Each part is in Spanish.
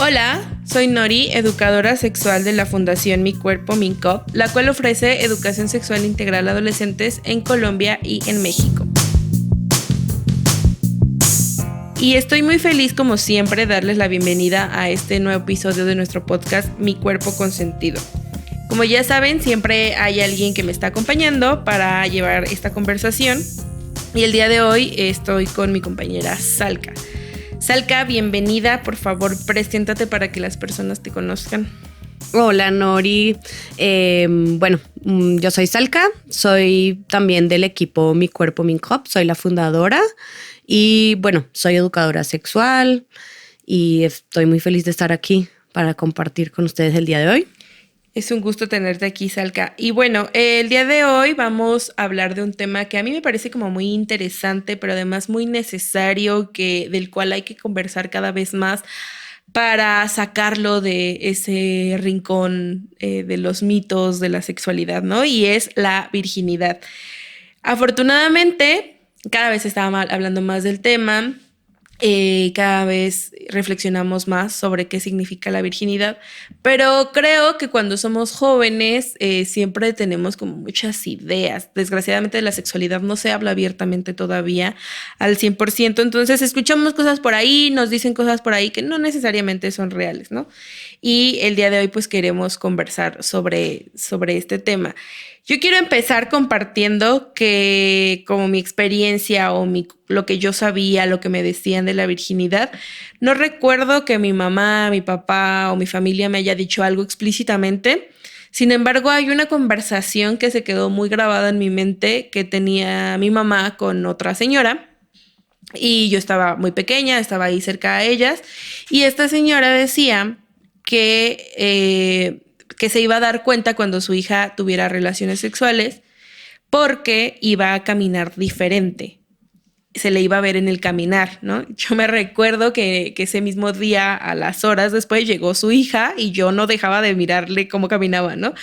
Hola, soy Nori, educadora sexual de la Fundación Mi Cuerpo, Mi COP, la cual ofrece educación sexual integral a adolescentes en Colombia y en México. Y estoy muy feliz, como siempre, darles la bienvenida a este nuevo episodio de nuestro podcast Mi Cuerpo Consentido. Como ya saben, siempre hay alguien que me está acompañando para llevar esta conversación. Y el día de hoy estoy con mi compañera Salka. Salka, bienvenida. Por favor, preséntate para que las personas te conozcan. Hola, Nori. Yo soy Salka. Soy también del equipo Mi Cuerpo, Mi COP. Soy la fundadora. Y bueno, soy educadora sexual. Y estoy muy feliz de estar aquí para compartir con ustedes el día de hoy. Es un gusto tenerte aquí, Salka. Y bueno, el día de hoy vamos a hablar de un tema que a mí me parece como muy interesante, pero además muy necesario, del cual hay que conversar cada vez más para sacarlo de ese rincón de los mitos de la sexualidad, ¿no? Y es la virginidad. Afortunadamente, cada vez estaba hablando más del tema. Cada vez reflexionamos más sobre qué significa la virginidad, pero creo que cuando somos jóvenes siempre tenemos como muchas ideas. Desgraciadamente de la sexualidad no se habla abiertamente todavía al 100%, entonces escuchamos cosas por ahí, nos dicen cosas por ahí que no necesariamente son reales, ¿no? Y el día de hoy pues queremos conversar sobre este tema. Yo quiero empezar compartiendo que como mi experiencia o lo que yo sabía, lo que me decían de la virginidad, no recuerdo que mi mamá, mi papá o mi familia me haya dicho algo explícitamente. Sin embargo, hay una conversación que se quedó muy grabada en mi mente que tenía mi mamá con otra señora y yo estaba muy pequeña, estaba ahí cerca de ellas y esta señora decía que se iba a dar cuenta cuando su hija tuviera relaciones sexuales porque iba a caminar diferente. Se le iba a ver en el caminar, ¿no? Yo me recuerdo que ese mismo día, a las horas después, llegó su hija y yo no dejaba de mirarle cómo caminaba, ¿no?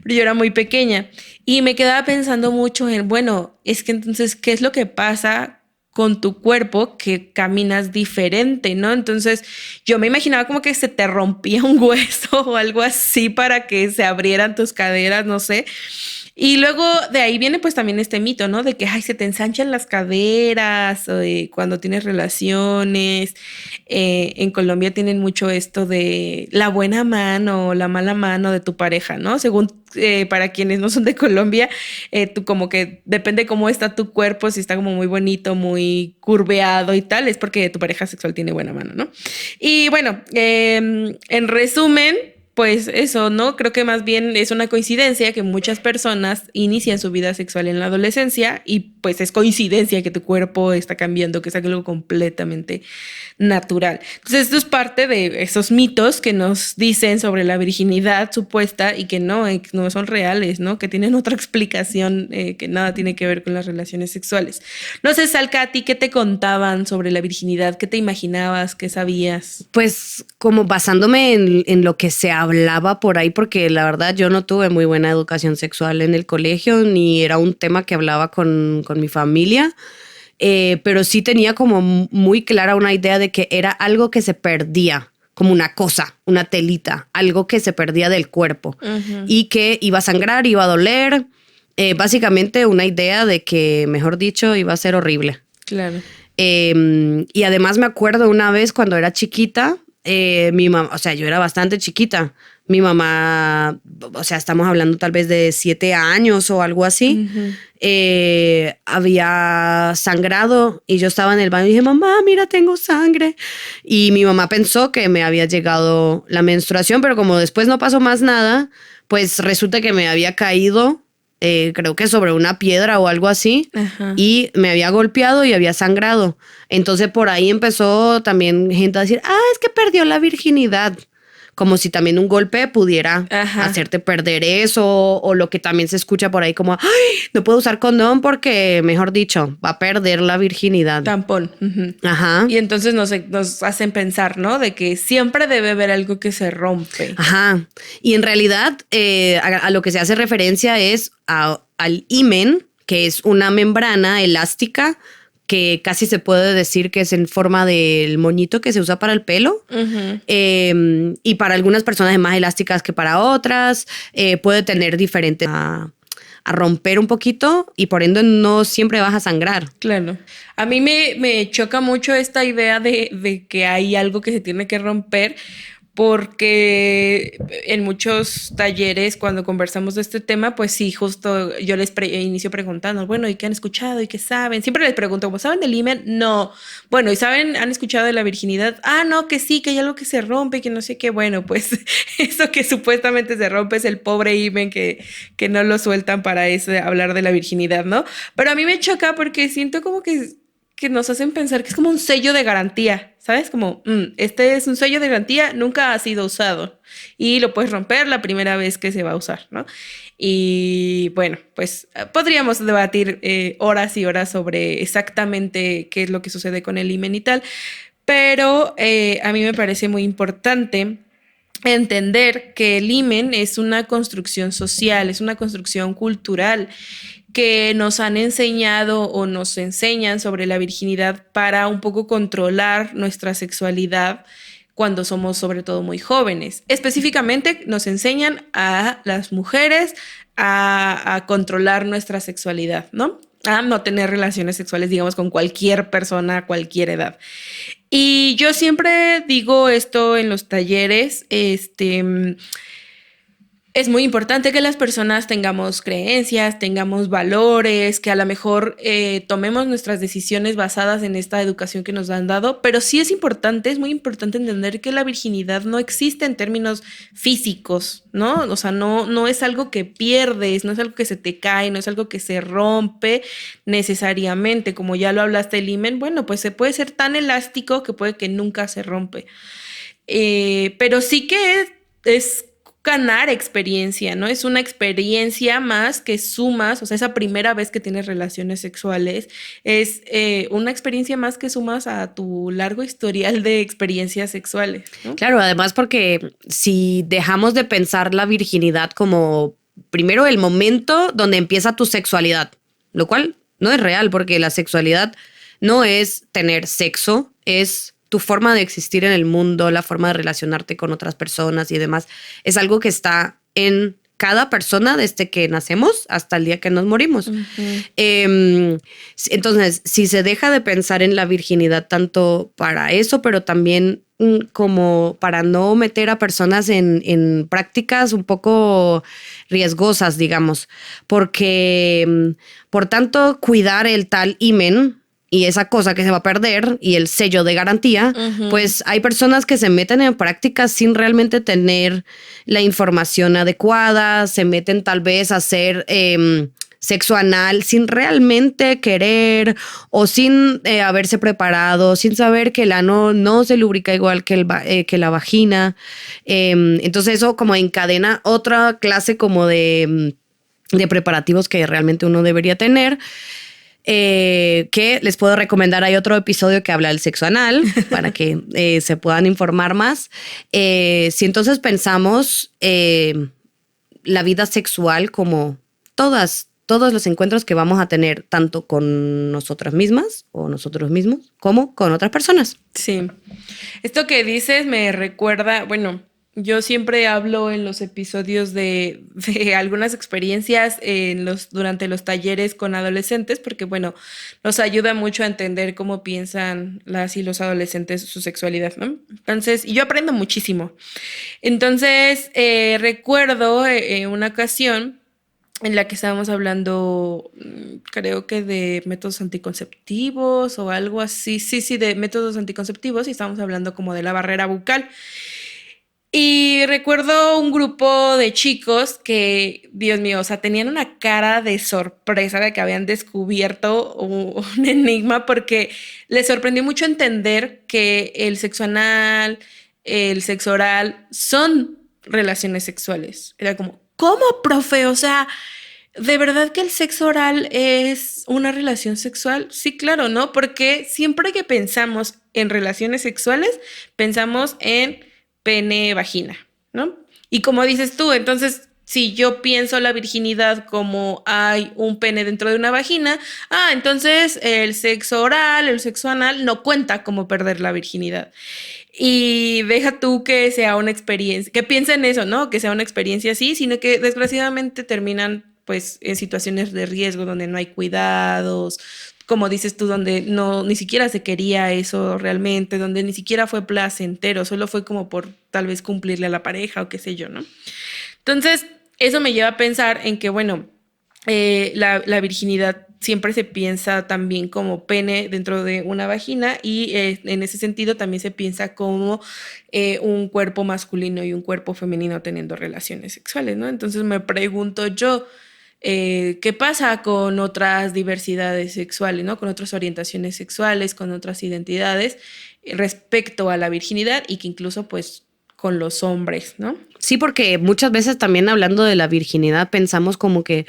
Pero yo era muy pequeña y me quedaba pensando mucho en, bueno, es que entonces, ¿qué es lo que pasa con tu cuerpo que caminas diferente, ¿no? Entonces yo me imaginaba como que se te rompía un hueso o algo así para que se abrieran tus caderas, no sé. Y luego de ahí viene pues también este mito, ¿no? De que ay, se te ensanchan las caderas cuando tienes relaciones. En Colombia tienen mucho esto de la buena mano o la mala mano de tu pareja, ¿no? Según para quienes no son de Colombia, tú como que depende cómo está tu cuerpo, si está como muy bonito, muy curveado y tal, es porque tu pareja sexual tiene buena mano, ¿no? Y bueno, en resumen, pues eso, ¿no? Creo que más bien es una coincidencia que muchas personas inician su vida sexual en la adolescencia y pues es coincidencia que tu cuerpo está cambiando, que es algo completamente natural. Entonces esto es parte de esos mitos que nos dicen sobre la virginidad supuesta y que no son reales, ¿no? Que tienen otra explicación que nada tiene que ver con las relaciones sexuales. No sé, Salka, ¿a ti qué te contaban sobre la virginidad? ¿Qué te imaginabas? ¿Qué sabías? Pues como basándome en lo que se hablaba por ahí, porque la verdad yo no tuve muy buena educación sexual en el colegio, ni era un tema que hablaba con mi familia, pero sí tenía como muy clara una idea de que era algo que se perdía, como una cosa, una telita, algo que se perdía del cuerpo y que iba a sangrar, iba a doler, básicamente una idea de que, mejor dicho, iba a ser horrible. Claro. Y además me acuerdo una vez cuando era chiquita, mi mamá, o sea, yo era bastante chiquita. Mi mamá, o sea, estamos hablando tal vez de 7 años o algo así. Había sangrado y yo estaba en el baño y dije, mamá, mira, tengo sangre. Y mi mamá pensó que me había llegado la menstruación, pero como después no pasó más nada, pues resulta que me había caído, creo que sobre una piedra o algo así. Ajá. Y me había golpeado y había sangrado. Entonces por ahí empezó también gente a decir, es que perdió la virginidad. Como si también un golpe pudiera hacerte perder eso, o lo que también se escucha por ahí como, no puedo usar condón porque, mejor dicho, va a perder la virginidad. Tampón. Ajá. Y entonces nos hacen pensar, ¿no? De que siempre debe haber algo que se rompe. Ajá. Y en realidad a lo que se hace referencia es al himen, que es una membrana elástica que casi se puede decir que es en forma del moñito que se usa para el pelo. Y para algunas personas es más elásticas que para otras. Puede tener diferentes... a romper un poquito y por ende no siempre vas a sangrar. Claro. A mí me choca mucho esta idea de que hay algo que se tiene que romper, porque en muchos talleres cuando conversamos de este tema, pues sí, justo yo les inicio preguntando, bueno, ¿y qué han escuchado? ¿Y qué saben? Siempre les pregunto, ¿cómo saben del himen? No. Bueno, ¿y saben? ¿Han escuchado de la virginidad? Ah, no, que sí, que hay algo que se rompe, que no sé qué. Bueno, pues eso que supuestamente se rompe es el pobre himen que no lo sueltan para hablar de la virginidad, ¿no? Pero a mí me choca porque siento como que nos hacen pensar que es como un sello de garantía, ¿sabes? Como, este es un sello de garantía, nunca ha sido usado y lo puedes romper la primera vez que se va a usar, ¿no? Y bueno, pues podríamos debatir horas y horas sobre exactamente qué es lo que sucede con el himen y tal, pero a mí me parece muy importante entender que el himen es una construcción social, es una construcción cultural que nos han enseñado o nos enseñan sobre la virginidad para un poco controlar nuestra sexualidad cuando somos sobre todo muy jóvenes. Específicamente nos enseñan a las mujeres a controlar nuestra sexualidad, ¿no? A no tener relaciones sexuales, digamos, con cualquier persona a cualquier edad. Y yo siempre digo esto en los talleres, es muy importante que las personas tengamos creencias, tengamos valores, que a lo mejor tomemos nuestras decisiones basadas en esta educación que nos han dado, pero sí es muy importante entender que la virginidad no existe en términos físicos, ¿no? O sea, no es algo que pierdes, no es algo que se te cae, no es algo que se rompe necesariamente, como ya lo hablaste el himen, bueno, pues se puede ser tan elástico que puede que nunca se rompe. Pero sí que es ganar experiencia, ¿no? Es una experiencia más que sumas, o sea, esa primera vez que tienes relaciones sexuales es una experiencia más que sumas a tu largo historial de experiencias sexuales, ¿no? Claro, además porque si dejamos de pensar la virginidad como primero el momento donde empieza tu sexualidad, lo cual no es real porque la sexualidad no es tener sexo, es tu forma de existir en el mundo, la forma de relacionarte con otras personas y demás, es algo que está en cada persona desde que nacemos hasta el día que nos morimos. Entonces, si se deja de pensar en la virginidad tanto para eso, pero también como para no meter a personas en prácticas un poco riesgosas, digamos, porque por tanto cuidar el tal himen y esa cosa que se va a perder y el sello de garantía, pues hay personas que se meten en prácticas sin realmente tener la información adecuada, se meten tal vez a hacer sexo anal sin realmente querer o sin haberse preparado, sin saber que el ano no se lubrica igual que la vagina. Entonces eso como encadena otra clase como de preparativos que realmente uno debería tener. Que les puedo recomendar, hay otro episodio que habla del sexo anal para que se puedan informar más. Si entonces pensamos la vida sexual como todos los encuentros que vamos a tener tanto con nosotras mismas o nosotros mismos como con otras personas. Sí. Esto que dices me recuerda, bueno, yo siempre hablo en los episodios de algunas experiencias durante los talleres con adolescentes, porque bueno, nos ayuda mucho a entender cómo piensan las y los adolescentes su sexualidad, ¿no? Entonces, y yo aprendo muchísimo. Entonces, recuerdo una ocasión en la que estábamos hablando, creo que de métodos anticonceptivos o algo así, sí, de métodos anticonceptivos, y estábamos hablando como de la barrera bucal. Y recuerdo un grupo de chicos que, Dios mío, o sea, tenían una cara de sorpresa de que habían descubierto un enigma, porque les sorprendió mucho entender que el sexo anal, el sexo oral son relaciones sexuales. Era como, ¿cómo, profe? O sea, ¿de verdad que el sexo oral es una relación sexual? Sí, claro, ¿no? Porque siempre que pensamos en relaciones sexuales, pensamos en pene, vagina, ¿no? Y como dices tú, entonces, si yo pienso la virginidad como hay un pene dentro de una vagina, entonces el sexo oral, el sexo anal no cuenta como perder la virginidad. Y deja tú que sea una experiencia, que piensen eso, ¿no? Que sea una experiencia así, sino que desgraciadamente terminan pues en situaciones de riesgo donde no hay cuidados, como dices tú, donde no ni siquiera se quería eso realmente, donde ni siquiera fue placentero, solo fue como por tal vez cumplirle a la pareja o qué sé yo, ¿no? Entonces, eso me lleva a pensar en que, bueno, la virginidad siempre se piensa también como pene dentro de una vagina y en ese sentido también se piensa como un cuerpo masculino y un cuerpo femenino teniendo relaciones sexuales, ¿no? Entonces me pregunto yo, ¿qué pasa con otras diversidades sexuales, ¿no? Con otras orientaciones sexuales, con otras identidades respecto a la virginidad y que incluso pues con los hombres, ¿no? Sí, porque muchas veces también hablando de la virginidad pensamos como que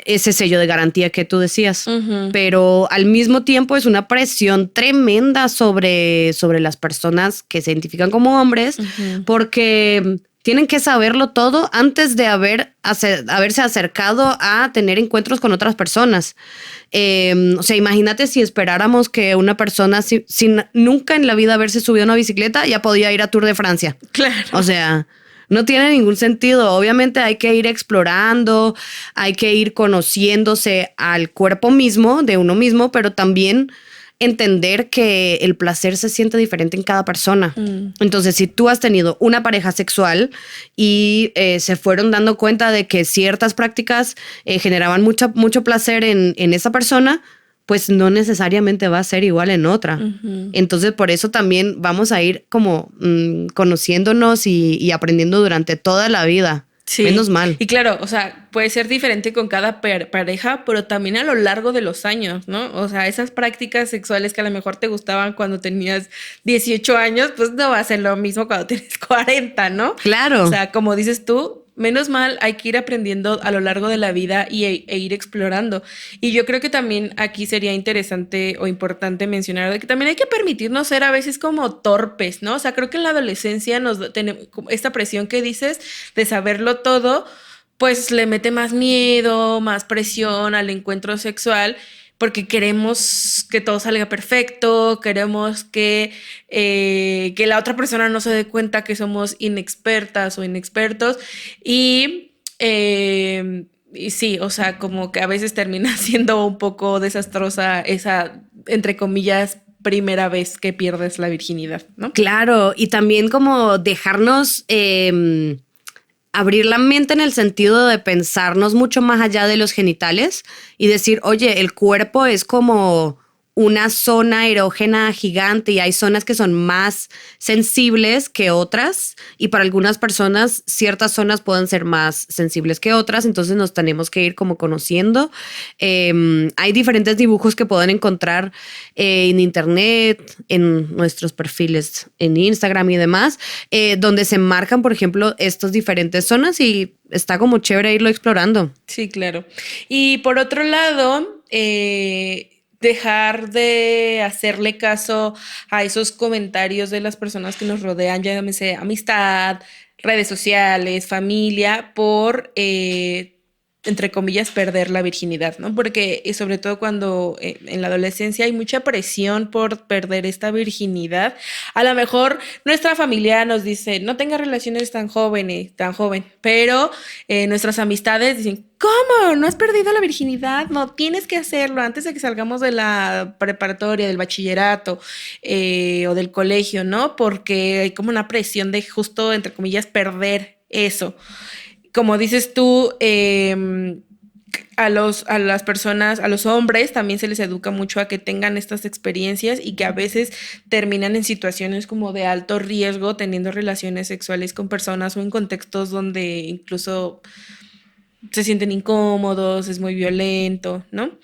ese sello de garantía que tú decías, pero al mismo tiempo es una presión tremenda sobre las personas que se identifican como hombres, porque tienen que saberlo todo antes de haberse acercado a tener encuentros con otras personas. O sea, imagínate si esperáramos que una persona sin nunca en la vida haberse subido a una bicicleta ya podía ir a Tour de Francia. Claro. O sea, no tiene ningún sentido. Obviamente hay que ir explorando, hay que ir conociéndose al cuerpo mismo, de uno mismo, pero también entender que el placer se siente diferente en cada persona. Entonces, si tú has tenido una pareja sexual y se fueron dando cuenta de que ciertas prácticas generaban mucho placer en esa persona, pues no necesariamente va a ser igual en otra. Entonces, por eso también vamos a ir como conociéndonos y aprendiendo durante toda la vida. Sí. Menos mal. Y claro, o sea, puede ser diferente con cada pareja, pero también a lo largo de los años, ¿no? O sea, esas prácticas sexuales que a lo mejor te gustaban cuando tenías 18 años, pues no va a ser lo mismo cuando tienes 40, ¿no? Claro. O sea, como dices tú, menos mal hay que ir aprendiendo a lo largo de la vida e ir explorando. Y yo creo que también aquí sería interesante o importante mencionar de que también hay que permitirnos ser a veces como torpes, ¿no? O sea, creo que en la adolescencia tenemos esta presión que dices de saberlo todo, pues le mete más miedo, más presión al encuentro sexual porque queremos que todo salga perfecto, queremos que la otra persona no se dé cuenta que somos inexpertas o inexpertos y sí, o sea, como que a veces termina siendo un poco desastrosa esa, entre comillas, primera vez que pierdes la virginidad, ¿no? Claro, y también como dejarnos abrir la mente en el sentido de pensarnos mucho más allá de los genitales y decir, oye, el cuerpo es como una zona erógena gigante y hay zonas que son más sensibles que otras y para algunas personas ciertas zonas pueden ser más sensibles que otras, entonces nos tenemos que ir como conociendo. Hay diferentes dibujos que pueden encontrar en internet, en nuestros perfiles en Instagram y demás, donde se marcan, por ejemplo, estas diferentes zonas y está como chévere irlo explorando. Sí, claro. Y por otro lado, dejar de hacerle caso a esos comentarios de las personas que nos rodean, llámese amistad, redes sociales, familia, por, entre comillas, perder la virginidad, ¿no? Porque sobre todo cuando en la adolescencia hay mucha presión por perder esta virginidad. A lo mejor nuestra familia nos dice, no tengas relaciones tan joven, pero nuestras amistades dicen, ¿cómo? ¿No has perdido la virginidad? No, tienes que hacerlo antes de que salgamos de la preparatoria, del bachillerato o del colegio, ¿no? Porque hay como una presión de justo, entre comillas, perder eso. Como dices tú, a las personas, a los hombres también se les educa mucho a que tengan estas experiencias y que a veces terminan en situaciones como de alto riesgo teniendo relaciones sexuales con personas o en contextos donde incluso se sienten incómodos, es muy violento, ¿no?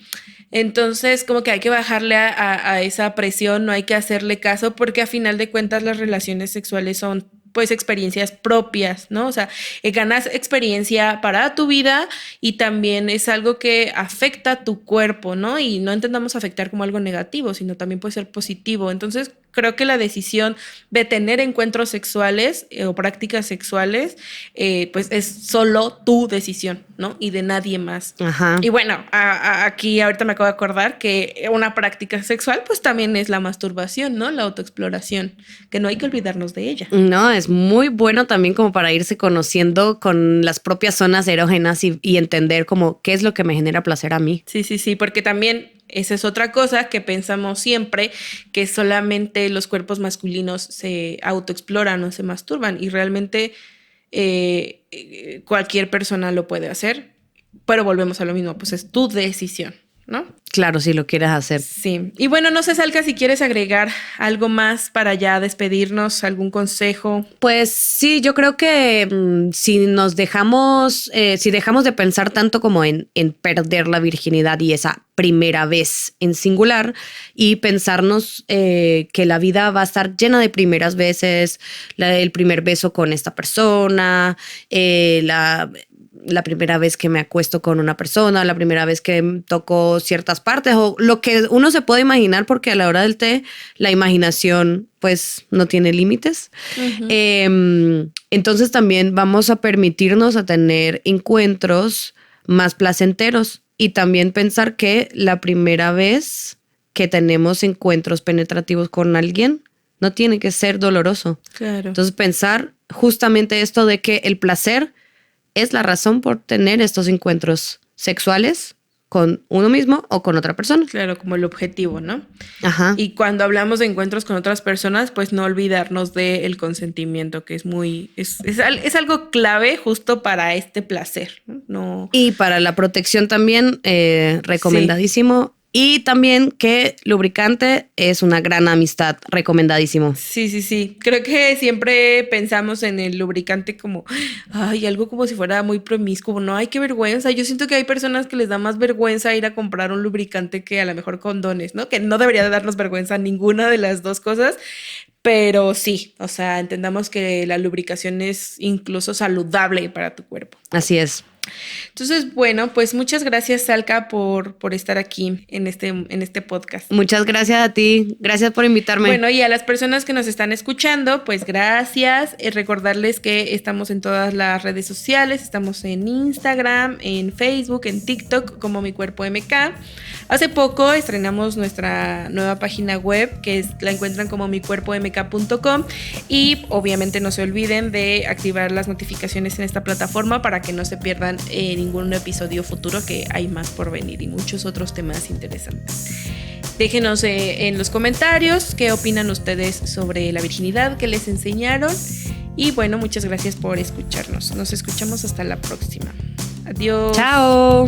Entonces, como que hay que bajarle a esa presión, no hay que hacerle caso porque a final de cuentas las relaciones sexuales son pues experiencias propias, ¿no? O sea, ganas experiencia para tu vida y también es algo que afecta a tu cuerpo, ¿no? Y no intentamos afectar como algo negativo, sino también puede ser positivo. Entonces, Creo que la decisión de tener encuentros sexuales o prácticas sexuales, pues es solo tu decisión, ¿no? Y de nadie más. Ajá. Y bueno, aquí ahorita me acabo de acordar que una práctica sexual, pues también es la masturbación, ¿no? La autoexploración, que no hay que olvidarnos de ella. No, es muy bueno también como para irse conociendo con las propias zonas erógenas y entender como qué es lo que me genera placer a mí. Sí, porque también esa es otra cosa que pensamos siempre, que solamente los cuerpos masculinos se autoexploran o se masturban y realmente cualquier persona lo puede hacer, pero volvemos a lo mismo, pues es tu decisión, ¿no? Claro, si lo quieres hacer. Sí. Y bueno, no sé, Salca, si quieres agregar algo más para ya despedirnos, algún consejo. Pues sí, yo creo que si dejamos de pensar tanto como en perder la virginidad y esa primera vez en singular y pensarnos que la vida va a estar llena de primeras veces, el primer beso con esta persona, la primera vez que me acuesto con una persona, la primera vez que toco ciertas partes o lo que uno se puede imaginar, porque a la hora del té la imaginación pues no tiene límites. Uh-huh. Entonces también vamos a permitirnos a tener encuentros más placenteros y también pensar que la primera vez que tenemos encuentros penetrativos con alguien no tiene que ser doloroso. Claro. Entonces pensar justamente esto de que el placer es la razón por tener estos encuentros sexuales con uno mismo o con otra persona. Claro, como el objetivo, ¿no? Ajá. Y cuando hablamos de encuentros con otras personas, pues no olvidarnos del consentimiento, que es algo clave justo para este placer, ¿no? Y para la protección también, recomendadísimo. Sí. Y también que lubricante es una gran amistad, recomendadísimo. Sí. Creo que siempre pensamos en el lubricante como, ay, algo como si fuera muy promiscuo, no, ay, qué vergüenza. Yo siento que hay personas que les da más vergüenza ir a comprar un lubricante que a lo mejor condones, ¿no? Que no debería de darnos vergüenza ninguna de las dos cosas. Pero sí, o sea, entendamos que la lubricación es incluso saludable para tu cuerpo. Así es. Entonces, bueno, pues muchas gracias, Salca, por estar aquí en este podcast. Muchas gracias a ti. Gracias por invitarme. Bueno, y a las personas que nos están escuchando, pues gracias. Recordarles que estamos en todas las redes sociales. Estamos en Instagram, en Facebook, en TikTok, como Mi Cuerpo MK. Hace poco estrenamos nuestra nueva página web, que la encuentran como micuerpomk.com. Y obviamente no se olviden de activar las notificaciones en esta plataforma para que no se pierdan ningún episodio futuro, que hay más por venir y muchos otros temas interesantes. Déjenos en los comentarios qué opinan ustedes sobre la virginidad, qué les enseñaron. Y bueno, muchas gracias por escucharnos. Nos escuchamos hasta la próxima. Adiós. Chao.